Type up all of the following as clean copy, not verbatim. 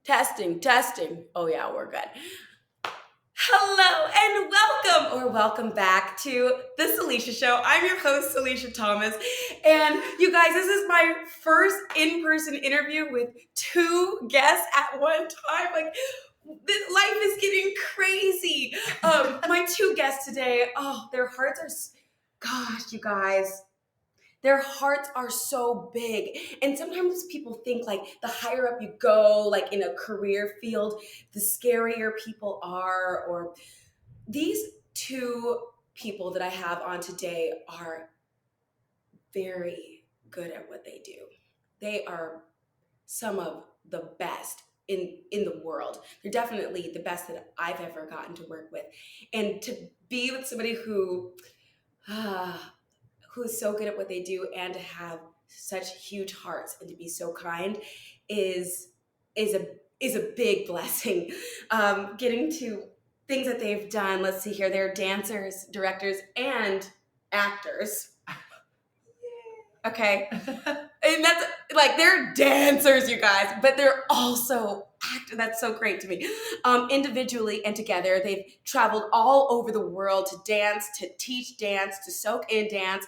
Testing. Oh yeah, we're good. Hello and welcome back to the Salisha Show. I'm your host, Salisha Thomas. And you guys, this is my first in-person interview with two guests at one time. Like, life is getting crazy. My two guests today, their hearts are, gosh, you guys, their hearts are so big. And sometimes people think like the higher up you go, like in a career field, the scarier people are. Or these two people that I have on today are very good at what they do. They are some of the best in the world. They're definitely the best that I've ever gotten to work with. And to be with somebody who is so good at what they do and to have such huge hearts and to be so kind is a big blessing. Getting to things that they've done. Let's see here. They're dancers, directors, and actors. Okay. And that's like, they're dancers, you guys, but they're also actors. That's so great to me. Individually and together, they've traveled all over the world to dance, to teach dance, to soak in dance.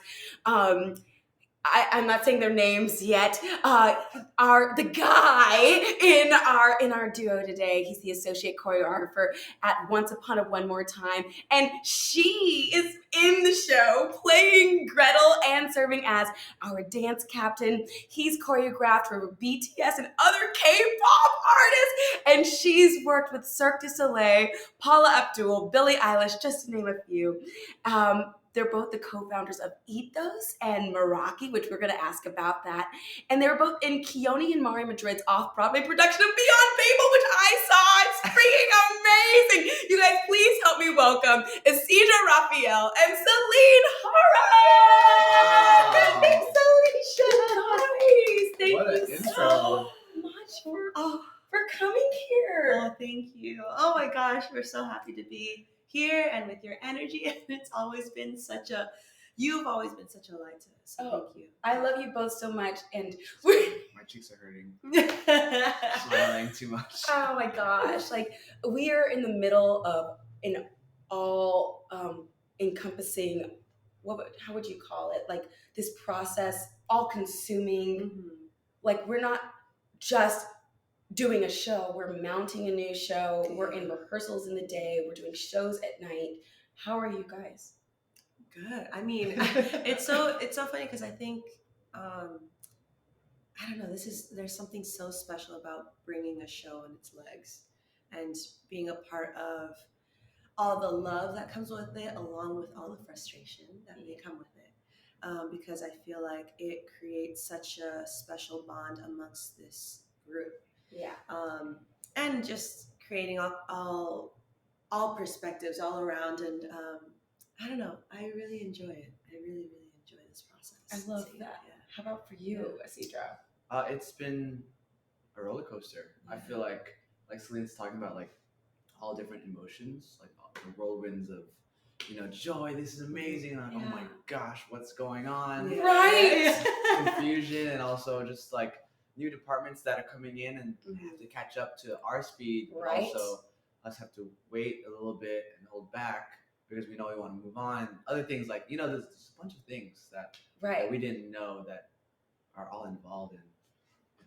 I'm not saying their names yet. Are the guy in our duo today. He's the associate choreographer at Once Upon a One More Time, and she is in the show playing Gretel and serving as our dance captain. He's choreographed for BTS and other K-pop artists, and she's worked with Cirque du Soleil, Paula Abdul, Billie Eilish, just to name a few. They're both the co-founders of Ethos and Meraki, which we're going to ask about that. And they were both in Keone and Mari Madrid's off-Broadway production of Beyond Babel, which I saw. It's freaking amazing. You guys, please help me welcome Isidro Rafael and Selene Haro. Wow. Thanks, Salisha. Guys, thank What an you intro. so much for coming here. Oh, thank you. Oh my gosh, we're so happy to be here and with your energy. And it's always been you've always been such a light to us. So thank you. I love you both so much. And My cheeks are hurting. Smiling too much. Oh my gosh. Like, we are in the middle of an all encompassing, how would you call it? Like, this process, all consuming. Mm-hmm. Like, we're not just doing a show, we're mounting a new show, we're in rehearsals in the day, we're doing shows at night. How are you guys? Good. I mean, it's so funny because I think I don't know, there's something so special about bringing a show on its legs and being a part of all the love that comes with it, along with all the frustration that may come with it, because I feel like it creates such a special bond amongst this group. Yeah. And just creating all perspectives all around, and I don't know, I really enjoy it. I really enjoy this process. I love that. Yeah. How about for you, Isidro? It's been a roller coaster. Yeah. I feel like Selene's talking about, like, all different emotions, like all the whirlwinds of, joy, this is amazing, and like, oh my gosh, what's going on? Yeah. Right. Confusion, and also just like new departments that are coming in and have to catch up to our speed, but right. Also us have to wait a little bit and hold back because we know we want to move on. Other things like, there's a bunch of things that we didn't know that are all involved and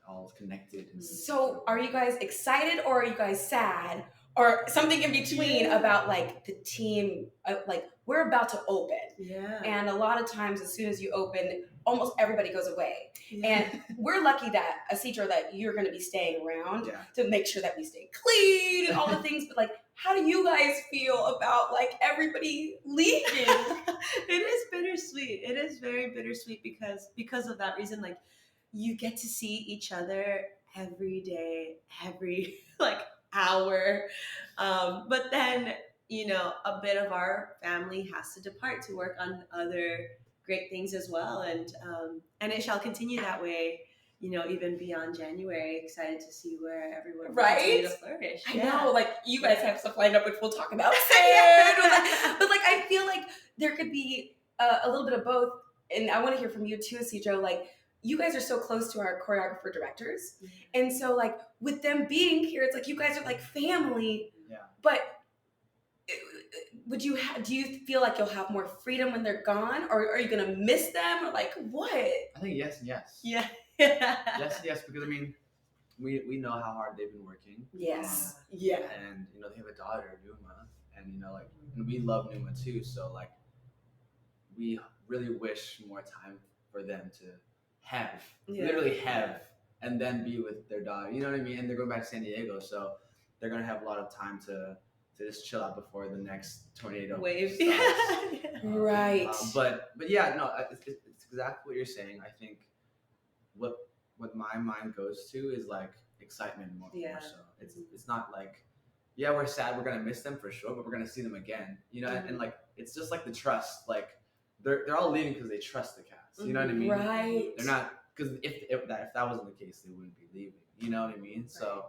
all connected. So are you guys excited, or are you guys sad, or something in between about like the team, like we're about to open. Yeah. And a lot of times as soon as you open, almost everybody goes away. Yeah. And we're lucky that, Isidro, that you're going to be staying around to make sure that we stay clean and all the things. But like, how do you guys feel about like everybody leaving? It is bittersweet. It is very bittersweet because of that reason. Like, you get to see each other every day, every like hour. But then, a bit of our family has to depart to work on other great things as well. And it shall continue that way, even beyond January. Excited to see where everyone will continue to flourish. I know, like, you guys have stuff lined up, which we'll talk about soon. But like, I feel like there could be a little bit of both. And I want to hear from you too, Isidro. Like, you guys are so close to our choreographer directors. And so like with them being here, it's like you guys are like family. Yeah. But do you feel like you'll have more freedom when they're gone, or are you gonna miss them, or like what? I think yes and yes. Yeah. Yes and yes, because I mean, we know how hard they've been working. Yes. And they have a daughter, Numa, and like, and we love Numa too. So like, we really wish more time for them to literally have, and then be with their daughter. You know what I mean? And they're going back to San Diego, so they're gonna have a lot of time to just chill out before the next tornado wave. Right. But yeah, no, it's exactly what you're saying. I think what my mind goes to is like excitement more so. It's not like, yeah, we're sad, we're gonna miss them for sure, but we're gonna see them again. You know, and like it's just like the trust. Like they're all leaving because they trust the cast. You know what I mean? Right. They're not, because if that wasn't the case, they wouldn't be leaving. You know what I mean? Right. So,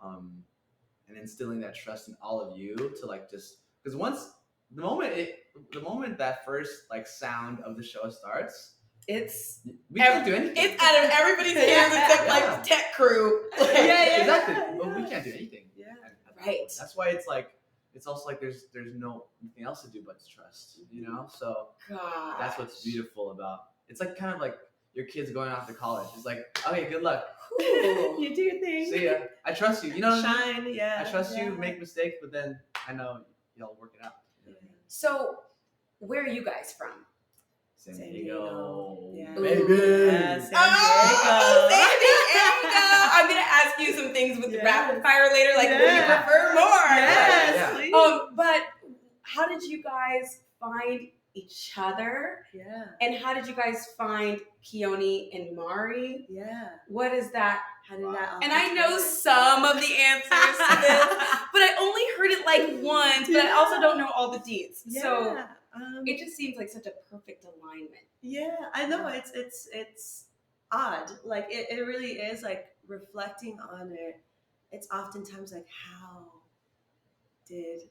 and instilling that trust in all of you to like just, because the moment that first like sound of the show starts, we can't do anything. It's out of everybody's hands except like tech crew. Exactly. But we can't do anything. Yeah. Right. That's why it's like, it's also like there's no nothing else to do but to trust. You know. So that's what's beautiful about. It's like kind of like your kids going off to college. It's like, okay, good luck. You do your thing. See ya. I trust you. You know what I mean? Shine, yeah. I trust you. Make mistakes, but then I know y'all work it out. You know what I mean? So, where are you guys from? San Diego. Yeah. Baby. Yeah, San Diego. I'm gonna ask you some things with rapid fire later. Like, would you prefer more? Yes. But how did you guys find each other? Yeah. And how did you guys find Keone and Mari? Yeah. What is that? How did that all And I know some of the answers to this, but I only heard it like once, but I also don't know all the deets. Yeah. So it just seems like such a perfect alignment. Yeah, I know. It's odd. Like it really is, like reflecting on it. It's oftentimes like, how did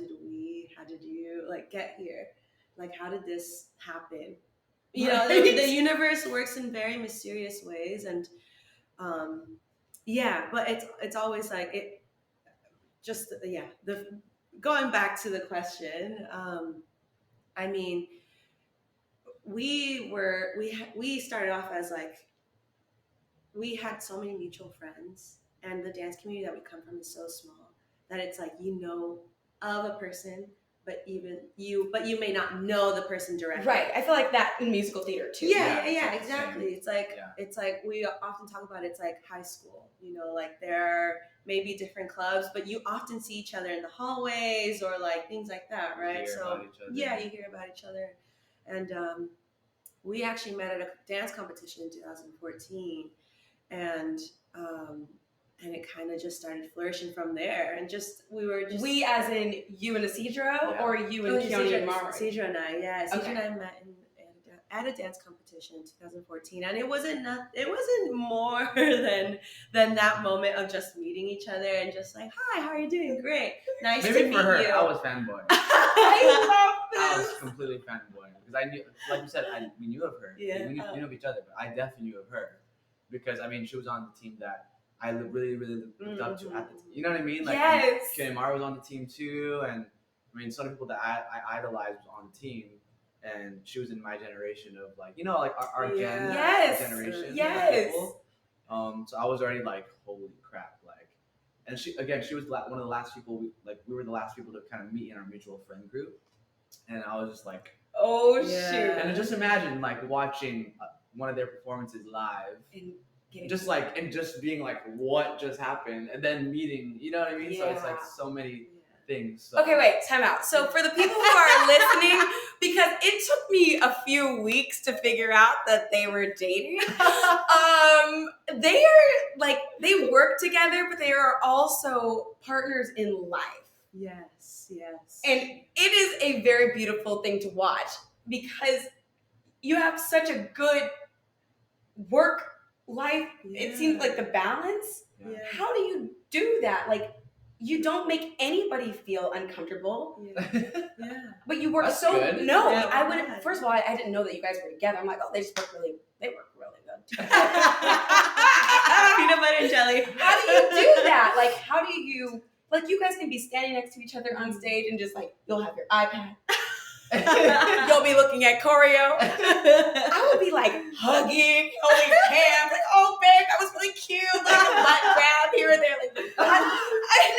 you like get here? Like, how did this happen? You know, the universe works in very mysterious ways, and but it's always like it. Just going back to the question. I mean, we started off as like, we had so many mutual friends, and the dance community that we come from is so small that it's like, you know of a person, but you may not know the person directly. Right. I feel like that in musical theater too. Yeah, exactly. It's like we often talk about, it's like high school, you know, like there are maybe different clubs, but you often see each other in the hallways or like things like that, right? You hear about each other. And we actually met at a dance competition in 2014, and it kind of just started flourishing from there. And we as in you and Isidro, or you and Keone and Mari? Isidro and I, Isidro and I met at a dance competition in 2014, and it wasn't more than that moment of just meeting each other and just like, hi, how are you doing? Great, nice to meet you. Maybe for her, I was fanboy. I love this. I was completely fanboy because I knew, like you said, we knew of her. Yeah. We knew of each other, but I definitely knew of her because I mean, she was on the team that I really, really looked up to at the team. You know what I mean? Like, yes. Keone Mari was on the team too, and I mean, some of the people that I idolized was on the team, and she was in my generation of like, you know, like our generation. Yes. People. So I was already like, holy crap, like, and she was one of the last people we were the last people to kind of meet in our mutual friend group, and I was just like, oh shoot, and just imagine like watching one of their performances live. And just being like, what just happened? And then meeting, you know what I mean? Yeah. So it's like so many things. So. Okay, wait, time out. So for the people who are listening, because it took me a few weeks to figure out that they were dating. They are like, they work together, but they are also partners in life. Yes. And it is a very beautiful thing to watch because you have such a good work life. It seems like the balance. Yeah. How do you do that? Like, you don't make anybody feel uncomfortable. But you work. That's so good. No, I wouldn't. First of all, I didn't know that you guys were together. I'm like, oh, they work really Peanut butter and jelly. How do you do that? Like, how do you, like, you guys can be standing next to each other on stage and just like, you'll have your iPad. You'll be looking at choreo. I would be like hugging, holding hands, like, oh, babe, that was really cute. Like a butt grab here and there. Like, I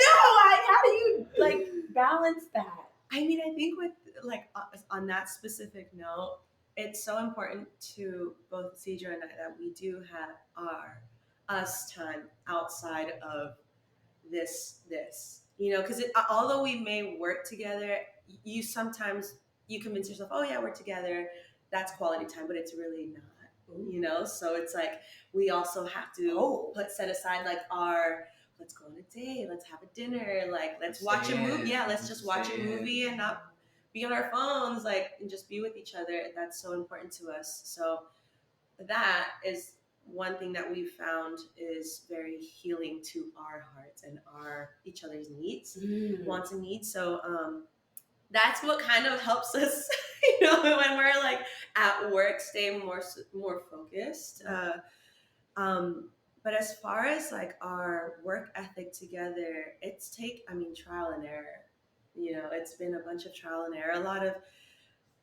know. How do you like balance that? I mean, I think with like on that specific note, it's so important to both Isidro and I that we do have our us time outside of this, because although we may work together, you sometimes you convince yourself, oh yeah, we're together, that's quality time, but it's really not, so it's like we also have to set aside like our, let's go on a date, let's have a dinner, like let's watch a movie, let's just watch a movie and not be on our phones, like, and just be with each other. That's so important to us. So that is one thing that we've found is very healing to our hearts and our each other's needs, wants and needs. So that's what kind of helps us, when we're like at work, stay more focused. But as far as like our work ethic together, it's trial and error. It's been a bunch of trial and error, a lot of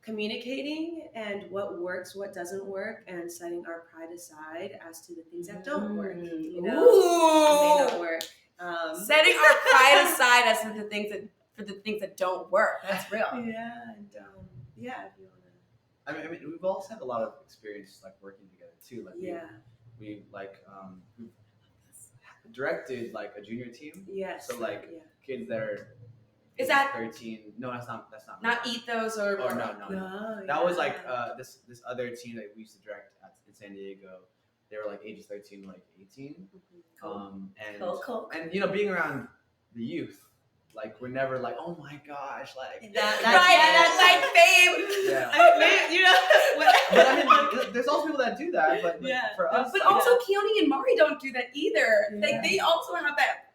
communicating and what works, what doesn't work, and setting our pride aside as to the things that don't work. May not work. Setting our pride aside as to the things that don't work. That's real. Yeah, and if you wanna. I mean, we've also had a lot of experience like working together too. Like we we've directed like a junior team. Yes. So like kids that are. Is that 13? No, that's not. Not Ethos or. Oh no. That was like this other team that we used to direct in San Diego. They were like ages 13 to like 18. Cool. Cool. And being around the youth, like we're never like, oh my gosh, like that's like babe. Yeah. But I mean, there's also people that do that, but for us. But also, Keone and Mari don't do that either. Yeah. Like they also have that.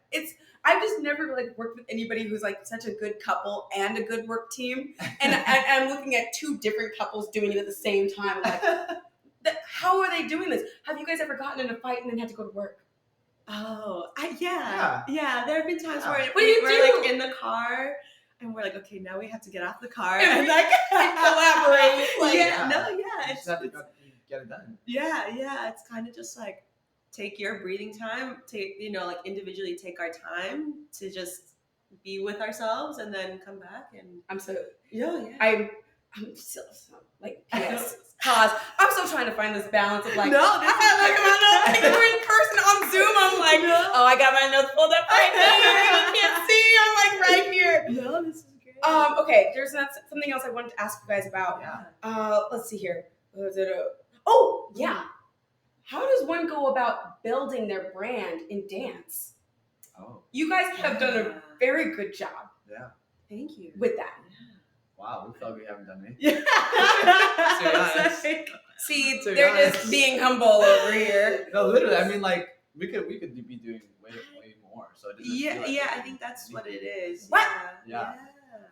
I've just never like worked with anybody who's like such a good couple and a good work team, and I'm looking at two different couples doing it at the same time. Like, how are they doing this? Have you guys ever gotten in a fight and then had to go to work? Oh, yeah. There have been times where what do you we're like in the car and we're like, okay, now we have to get off the car and like collaborate. You it's just have to get it done. Yeah. It's kind of just like take your breathing time, like individually take our time to just be with ourselves and then come back and I'm still like pause. I'm still trying to find this balance of like we're in person on Zoom. I'm like, oh, I got my notes pulled up right here. You can't see. I'm like right here. No, this is great. Okay, there's something else I wanted to ask you guys about. Yeah. Let's see here. Oh, yeah. How does one go about building their brand in dance? Oh. You guys have done a very good job. Yeah. Thank you. With that. Wow, we felt we haven't done anything. Yeah. See, they're just being humble over here. No, literally. I mean, like we could be doing way more. So it doesn't feel like I think that's what it is. What? Yeah.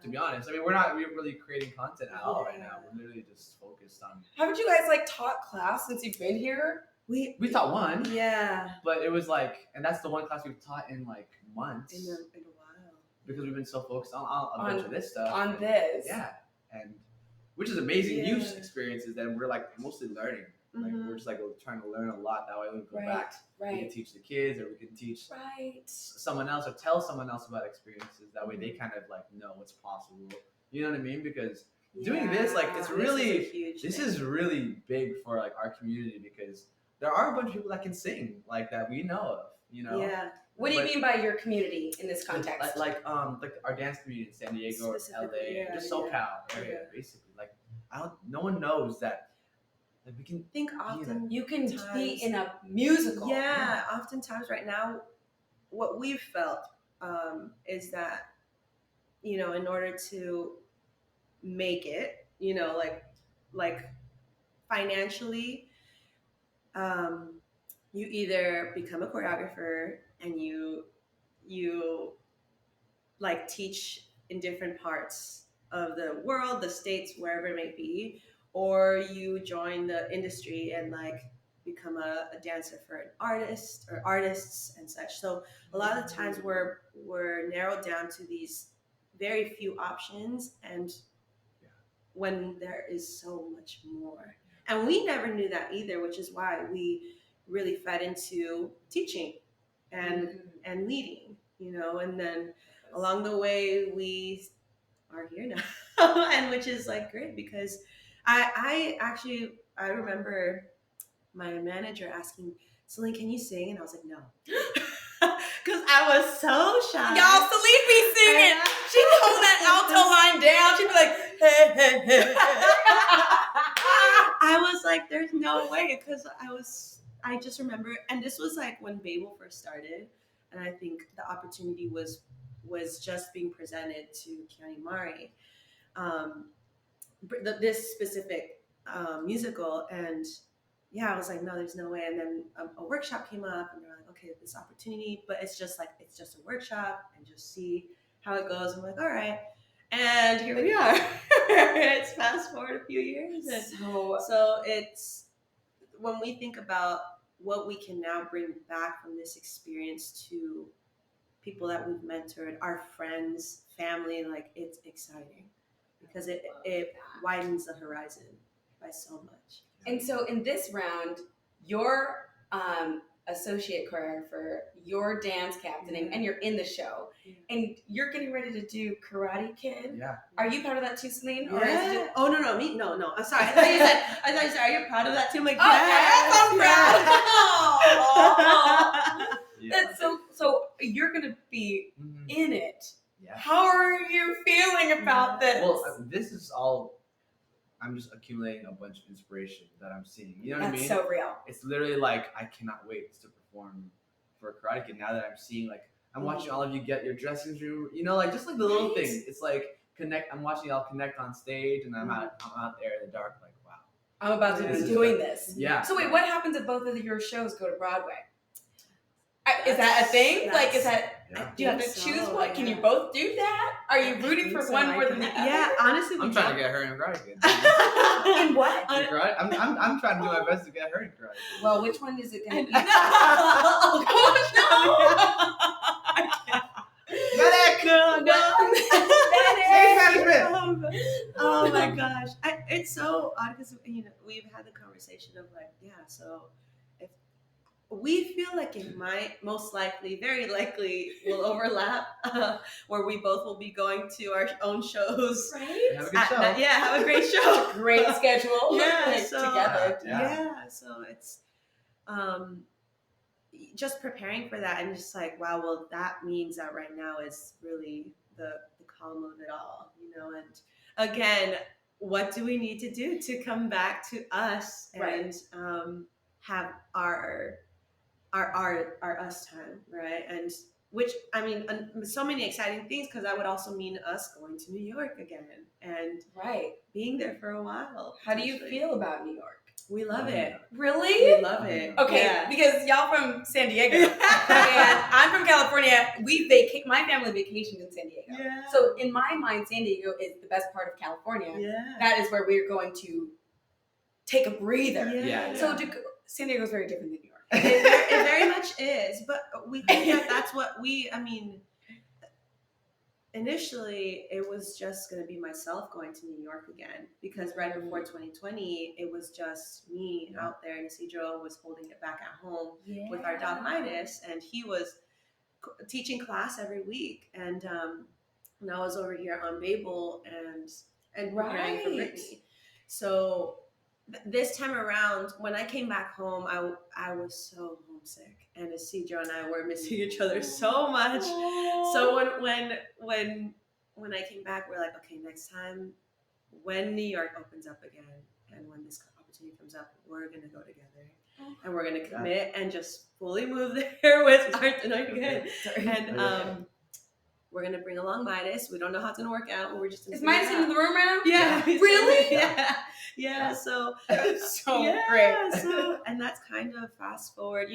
To be honest, I mean, we're really creating content at all right now. We're literally just focused on. Haven't you guys like taught class since you've been here? We taught one. Yeah. But it was like, and that's the one class we've taught in like months. In a while. Because we've been so focused on a bunch of this stuff. On this. Yeah. And which is amazing use experiences that we're like mostly learning. Like we're just like trying to learn a lot. That way we can go back. We can teach the kids, or we can teach someone else, or tell someone else about experiences. That way they kind of like know what's possible. You know what I mean? Because doing this, like, it's really this is really big for like our community, because there are a bunch of people that can sing like that we know of. Yeah. What do you mean by your community in this context? Like our dance community in San Diego or LA, just SoCal area, basically. Like no one knows that. Like we can think often you can be in a musical. Yeah, oftentimes right now, what we've felt is that, in order to make it, like financially, you either become a choreographer and you like teach in different parts of the world, the states, wherever it may be, or you join the industry and like become a dancer for an artist or artists and such. So a lot of the times we're narrowed down to these very few options, and when there is so much more. And we never knew that either, which is why we really fed into teaching and leading, and then along the way we are here now. And which is like great, because I remember my manager asking, Selene, can you sing? And I was like, no. Because I was so shy. Y'all, Selene be singing. She'd hold that alto line down. She'd be like, hey, hey, hey. I was like, there's no way, because I just remember, and this was like when Babel first started, and I think the opportunity was just being presented to Kiani Mari, this specific musical, and I was like, no, there's no way. And then a workshop came up, and they're like, okay, this opportunity, but it's just a workshop, and just see how it goes. I'm like, all right. And here we are. It's fast forward a few years. And so it's, when we think about what we can now bring back from this experience to people that we've mentored, our friends, family, like, it's exciting, because it widens the horizon by so much. And so in this round, your associate choreographer, your dance captaining, and you're in the show, and you're getting ready to do Karate Kid. Yeah. Are you proud of that too, Selene? Yeah. Or is it just... Oh no, me no. I'm sorry. I thought you said, are you proud of that too? I'm like, yes, I'm proud. That's so. You're gonna be in it. Yeah. How are you feeling about this? Well, this is all. I'm just accumulating a bunch of inspiration that I'm seeing. You know what I mean? That's so real. It's literally like, I cannot wait to perform for Karate Kid, now that I'm seeing, like, I'm watching all of you get your dressing room, like, just like the little things. It's like, I'm watching y'all connect on stage, and I'm out there in the dark, like, wow. I'm about to be doing this. Yeah. So wait, what happens if both of your shows go to Broadway? Is that a thing? Like, is that? Yeah. Do you have to choose one? Can you both do that? Are you rooting for one more than the other? Yeah, honestly, I'm trying to get her in Karate Kid. In what? I'm trying to do my best to get her in Karate Kid. Well, which one is it going to be? Oh Oh my gosh, it's so odd, because we've had the conversation of like, so if we feel like it might most likely, very likely, will overlap, where we both will be going to our own shows. Right? Have a good show. Have a great show. Great schedule. Together. Yeah. So it's just preparing for that, and just like, wow, well, that means that right now is really the calm of it all, and again, what do we need to do to come back to us and have our us time, right? And which, I mean, so many exciting things, because that would also mean us going to New York again and being there for a while. How do you feel about New York? We love it. Really? We love it. Okay, because y'all from San Diego and I'm from California. My family vacationed in San Diego. Yeah. So in my mind, San Diego is the best part of California. Yeah. That is where we're going to take a breather. Yeah. So San Diego is very different than New York. It very much is, but we think that's what initially, it was just going to be myself going to New York again, because right before 2020, it was just me out there, and Isidro was holding it back at home with our dog Midas, and he was teaching class every week, and I was over here on Babel and preparing for Brittany. So this time around, when I came back home, I was so homesick, and Isidro and I were missing each other so much. So when I came back, we're like, okay, next time when New York opens up again, and when this opportunity comes up, we're gonna go together, and we're gonna commit and just fully move there with our again. And we're gonna bring along Midas. We don't know how it's gonna work out. We're just is Midas in the room now? Yeah. Really? Yeah. So great. So, and that's kind of fast forward.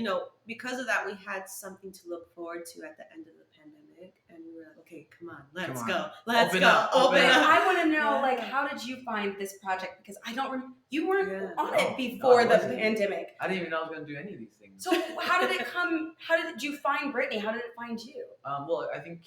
Because of that, we had something to look forward to at the end of the pandemic. music, and we were like, okay, come on, let's Come on. go, let's Open go, up, open open up. up. I want to know, Yeah. like, how did you find this project? Because I don't remember, you weren't Yeah. on No, it before I the wasn't. pandemic. I didn't even know I was gonna do any of these things. So how did it come? How did you find Brittany? How did it find you? Well, I think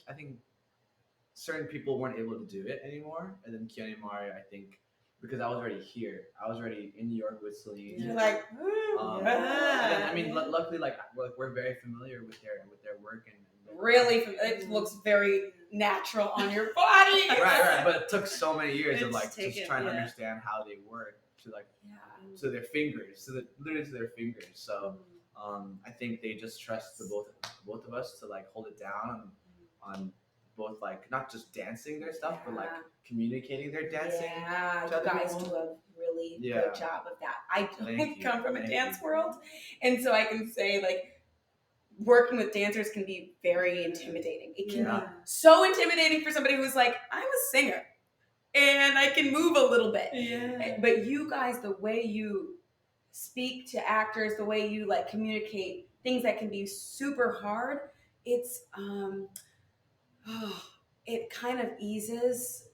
certain people weren't able to do it anymore, and then TyNia and Mari, I think, because I was already here, I was already in New York with Selene. You're like, And Yeah. then, I mean, luckily, like we're very familiar with their work and their really? It looks very natural on your body. right. But it took so many years of It's like taken, just trying to yeah. understand how they work to like Yeah. to their fingers, literally to their fingers. So I think they just trust the both of us to like hold it down on both like not just dancing their stuff, but like Yeah. communicating their dancing. Yeah, to you other guys people. do a really Yeah. good job of that. I Thank you. come from a Thank dance you. world, and so I can say like working with dancers can be very intimidating. It can Yeah. be so intimidating for somebody who's like, I'm a singer and I can move a little bit. Yeah. But you guys, the way you speak to actors, the way you like communicate things that can be super hard, it's it kind of eases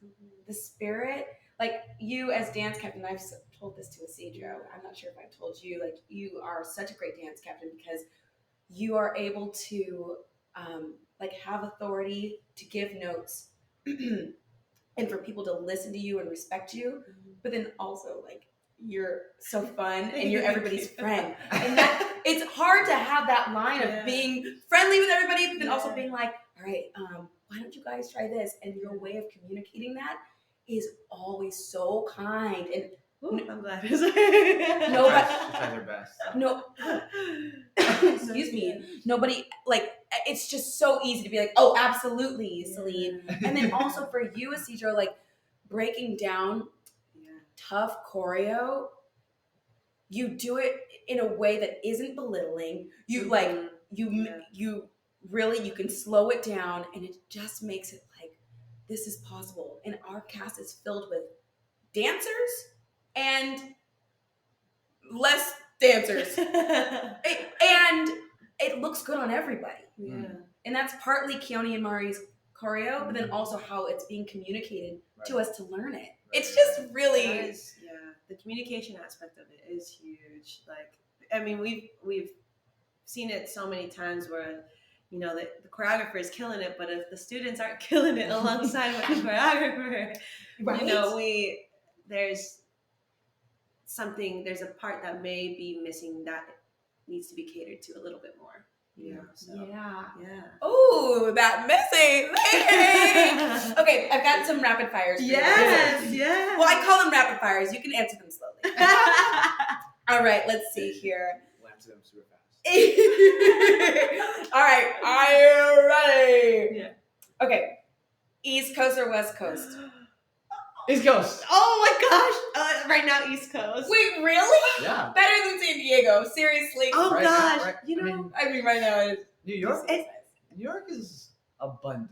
the spirit. Like you as dance captain, I've told this to Isidro. I'm not sure if I've told you. Like you are such a great dance captain because you are able to like have authority to give notes and for people to listen to you and respect you, but then also like you're so fun and you're everybody's friend, and that it's hard to have that line of being friendly with everybody but then also being like, all right, why don't you guys try this, and your way of communicating that is always so kind. And Ooh, I'm glad. No, She tries her best. So. no excuse me, nobody, like, it's just so easy to be like, oh, absolutely, Selene. And then also for you, Isidro, like breaking down tough choreo, you do it in a way that isn't belittling. You like you really, you can slow it down, and it just makes it like this is possible. And our cast is filled with dancers and less dancers. And it looks good on everybody. Yeah. And that's partly Keone and Mari's choreo, but then also how it's being communicated to us to learn it. It's just really That is, the communication aspect of it is huge. Like, I mean, we've seen it so many times where, you know, the choreographer is killing it, but if the students aren't killing it alongside with the choreographer, right. you know, there's a part that may be missing that needs to be catered to a little bit more. You know, so, Yeah. Oh, Ooh, that missing. Hey. Okay, I've got some rapid fires. For you. Yes. Well, I call them rapid fires. You can answer them slowly. All right, let's see here. We'll answer them super fast. All right, are you ready? Yeah. Okay, East Coast or West Coast? East Coast. Oh my gosh! Right now, East Coast. Wait, really? Yeah. Better than San Diego, seriously. Oh Right gosh! now, right- You know, I mean, I mean, right now it is. New York. It- New York is abundant.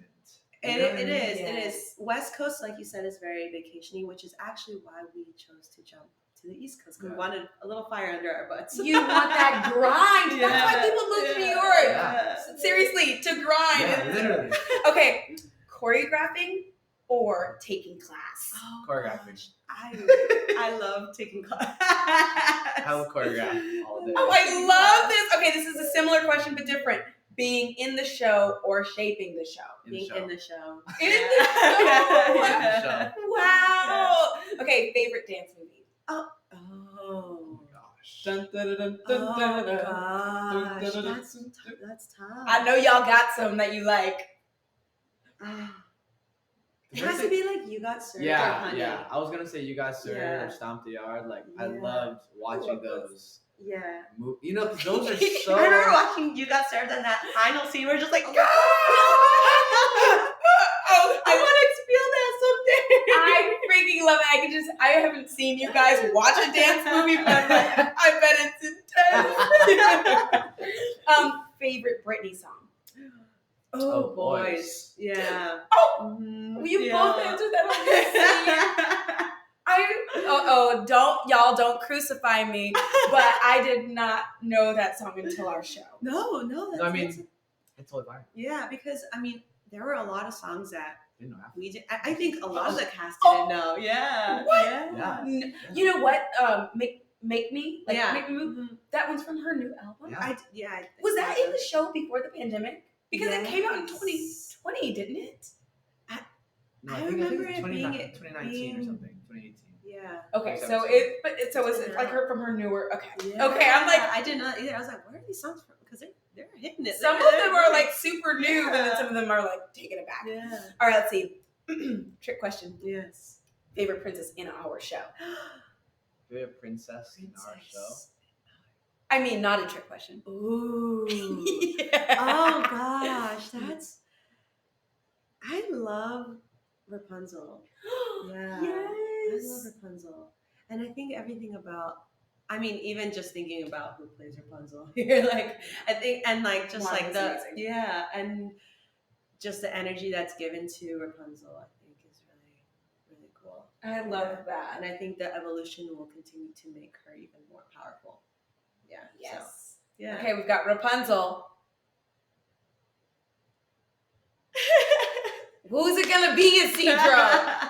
it, You know what I it mean? is. Yes. It is. West Coast, like you said, is very vacationy, which is actually why we chose to jump to the East Coast. 'Cause we Yeah. wanted a little fire under our butts. You want that grind. That's why people move to New York. Yeah. Seriously, to grind. Yeah, literally. Okay, choreographing or taking class? Oh, Choreographing. gosh. I love taking class. I will choreograph all day. Oh, I love this. Okay, this is a similar question but different. Being in the show or shaping the show? Being in the show. In the show. Yeah. Wow. Okay, favorite dance movie? Oh. Oh my gosh. Dun, dun, dun, dun, Oh dun, dun, gosh, dun, dun, that's tough. I know y'all got some that you like. It has to be like You Got Served or Yeah, Honey. yeah. I was gonna say You Got Served Yeah. or Stomp the Yard. Like I Yeah. loved watching love those. those. Yeah. You know, 'cause those are so. I remember watching You Got Served and that final scene where it's just like, Oh, I want to feel that someday. I freaking love it. I haven't seen you guys watch a dance movie, but I'm like, I bet it's intense. Favorite Britney song? Oh, boys. Yeah. Oh, Mhm. you Yeah. both answered that on the don't crucify me, but I did not know that song until our show. No, No, that's, I mean, it's totally fine. yeah, because I mean, there were a lot of songs that Didn't know half. we did. I think a lot of the cast Oh. didn't know. Yeah. What? Yeah. You know what? Make Me? Like, Yeah. Make Me Move? Mhm. That one's from her new album? Yeah. I think Was that so. in the show before the pandemic? Because it came out in Yes. 2020, didn't it? No, I think remember it's it being 2019 or something. 2018. Yeah. Okay, so 2017. so it's like her from her newer. Okay, Yeah. okay. I'm like, I did not either. I was like, where are these songs from? Because they're hitting it. some of them are like super new, and then some of them are like taking it back. Yeah. All right, let's see. Trick question. Yes. Favorite princess in our show? Favorite princess in our show? I mean, not a trick question. Ooh. Yeah. Oh gosh, I love Rapunzel. Yeah. I love Yes. Rapunzel. And I think everything about, I mean, even just thinking about who plays Rapunzel here, like, I think, and like, just Wow, like that's the, amazing. yeah, and just the energy that's given to Rapunzel, I think is really, really cool. I love that. And I think the evolution will continue to make her even more powerful. Yeah. So, Yes. yeah. Okay, we've got Rapunzel. Who's it gonna be, Isidro?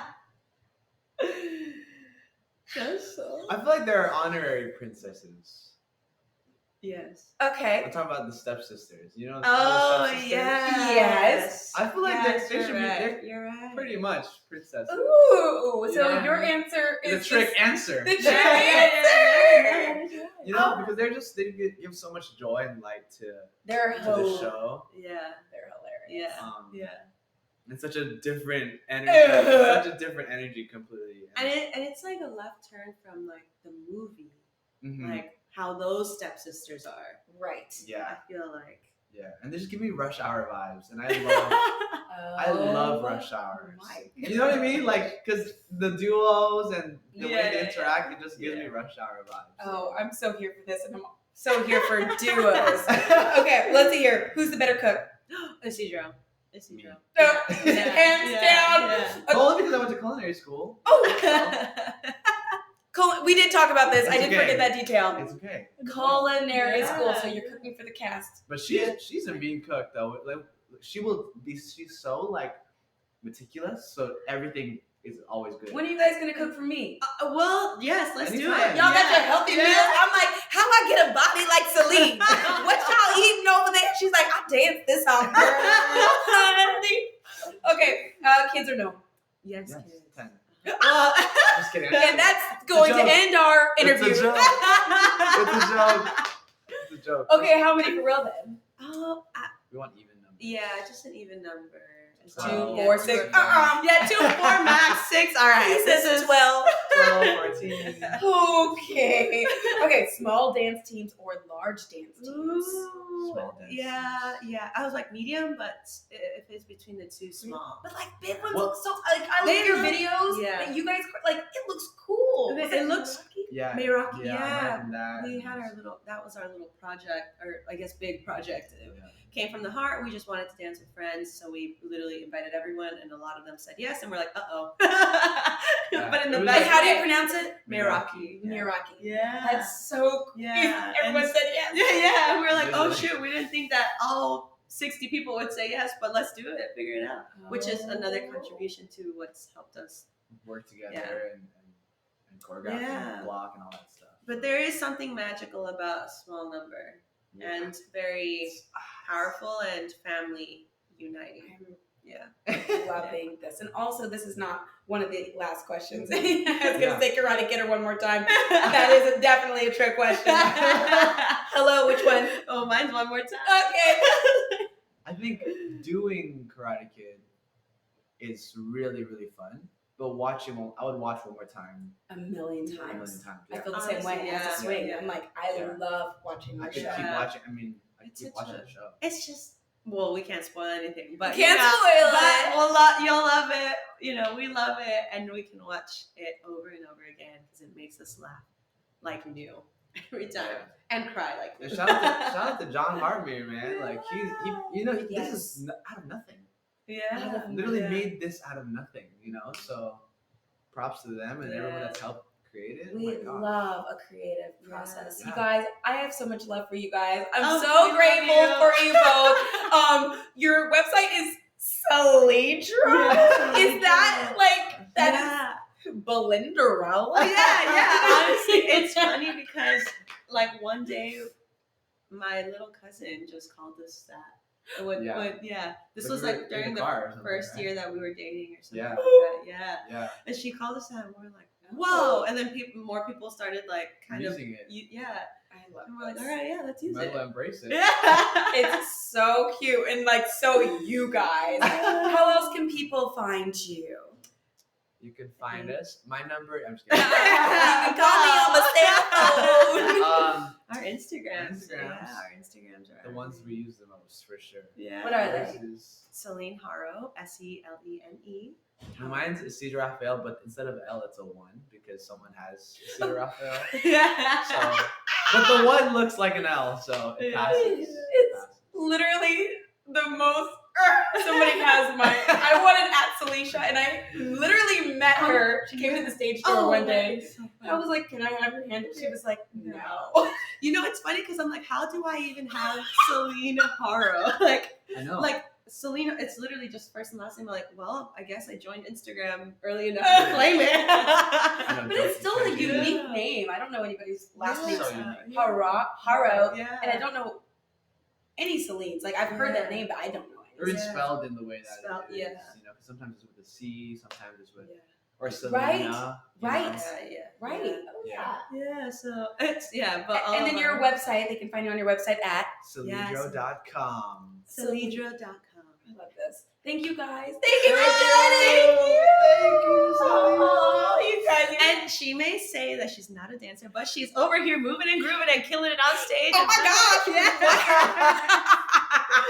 That's so. I feel like there are honorary princesses. Yes. Okay. I'm talking about the stepsisters. You know? Oh, the stepsisters? Yes. I feel like Yes, they you're should right. be. You're They're right. pretty much princesses. Ooh, so Yeah. your answer The is trick just answer. the trick Yeah, answer. yeah. You know, because they give so much joy and light to They're the hilarious. show. Yeah. They're hilarious. Yeah. Um, Yeah. And such a different energy. Ugh. Such a different energy completely. And it's like a left turn from like the movie, Mhm. like how those stepsisters are. Right. Yeah, I feel like. yeah, and they just give me Rush Hour vibes, and I love Rush Hours. my You know what I mean? Like, cause the duos and the way Yeah, they yeah, interact, it just gives yeah. me Rush Hour vibes. Oh, I'm so here for this, and I'm so here for duos. Okay, let's see here. Who's the better cook? Isidro. Me. Isidro. Oh, Yeah. hands Yeah. down. Well, only because I went to culinary school. Oh, we did talk about this. I It's did okay. forget that detail. It's okay. Culinary Yeah. school, so you're cooking for the cast. But she's a mean cook though. Like she's so like meticulous, so everything is always good. When are you guys gonna cook for me? Well, yes, let's do Anytime. it. Y'all got Yeah. your healthy Yeah. meals. I'm like, how I get a body like Celine? What y'all eating over there? She's like, I danced this off. Okay, kids or no? Yes, Yes, kids. 10. Well, Just kidding. And that's going to joke. end our interview. It's a joke. It's a joke. It's a joke. Okay, how many for real then? oh, We want even numbers. yeah, just an even number. It's 2, Oh. 4, yeah, 6. 2 or 4. Yeah, 2, 4 max, 6. All right. He says This is 12. 12, 14. Okay. Okay, small dance teams or large dance teams? Ooh, Small dance yeah, yeah. I was like medium, but if it's between the two, small. But like big ones Well, look so like I look at your videos Yeah. that you guys like it looks cool. It Was it looks- lucky? Yeah. Meraki, Yeah. yeah. Imagine that. We had our little, that was our little project, or I guess big project. It Yeah. came from the heart. We just wanted to dance with friends. So we literally invited everyone, and a lot of them said yes. And we're like, uh-oh. Yeah. But in the It was best Like how do you way. pronounce it? Meraki. Yeah. Miraki. Yeah. That's so cool. Yeah. Everyone And- said yes. Yeah, yeah. And we were like, oh Literally. shoot, we didn't think that all 60 people would say yes, but let's do it, figure it out. Which is another contribution to what's helped us. Work together Yeah. and choreograph Yeah. and block and all that stuff. But there is something magical about a small number and very powerful and family uniting. Yeah. I'm loving this. And also this is not one of the last questions. I was gonna Yeah. say Karate Kid her one more time. That is definitely a trick question. Hello, which one? Oh, mine's one more time. Okay. I think doing Karate Kid is really, really fun. But I would watch one more time. A million A million times. times. I Yeah. feel the same way Honestly, as a yeah, swing. yeah. I'm like, I Yeah. love watching I the could show. keep watching. I mean, I It's could keep such watching a- the show. It's just, well, we can't spoil anything, but Can't you know, spoil but it. you'll love it. You know, we love it, and we can watch it over and over again because it makes us laugh like new every time and cry like And new. shout out to John Hartmere, man. Like he Yes. this is out of nothing. Yeah, Literally yeah. made this out of nothing, So props to them and everyone Yeah. that's helped create it. We Oh my God. love a creative process. Yeah. You guys, I have so much love for you guys. I'm Oh, we so love grateful you. for you both. Your website is Salisha? Yeah. Is that like that is Belinda? Oh, yeah. Honestly, it's funny because like one day my little cousin just called us that. This was like during the first year that we were dating or something like that. Yeah. And she called us that and we're like, whoa. And then more people started like kind using of it. I love And we're like, this. all right, yeah, let's use Might it. as well embrace it. Yeah. It's so cute and like so you guys. How else can people find you? You can find us. My number. I'm just kidding. You can call me on my cell phone. Our Instagrams. Our Instagrams. Yeah, our Instagrams are The ones we use the most for sure. Yeah. What are Yours they? is- Selene Haro, Selene. Mine's Isidro Rafael, but instead of L, it's a 1 because someone has Isidro Rafael. Yeah. So, but the 1 looks like an L, so it passes. It's literally the most. Somebody has my. I wanted at Salisha, and I literally met her. She came to the stage door one day. So I was like, "Can I have your hand?" She was like, "No." You know, it's funny because I'm like, how do I even have Selene Haro? Like, I know. like Selena, it's literally just first and last name. I'm like, well, I guess I joined Instagram early enough to claim it. I know, But it's still a Josie. unique name. I don't know anybody's last name. So unique. Haro, Yeah. and I don't know any Celenes. Like I've heard that name, but I don't know Or any. it's spelled in the way that Spelled, it is. yeah. You know, because sometimes it's with a C, sometimes it's with Yeah. or Selena. Right, you know? right. Yeah. Right. Oh, yeah. Yeah, so it's but all And then of your our- website, they can find you on your website at Salidro.com. Salidro.com. I love this. Thank you guys. Thank Thank you. you. Thank you, Oh, you guys. And she may say that she's not a dancer, but she's over here moving and grooving and killing it on stage. Oh my gosh. Yeah.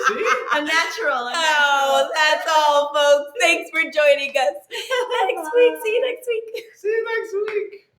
See? A natural. Oh, that's all, folks. Thanks for joining us. Next week. See you next week. See you next week.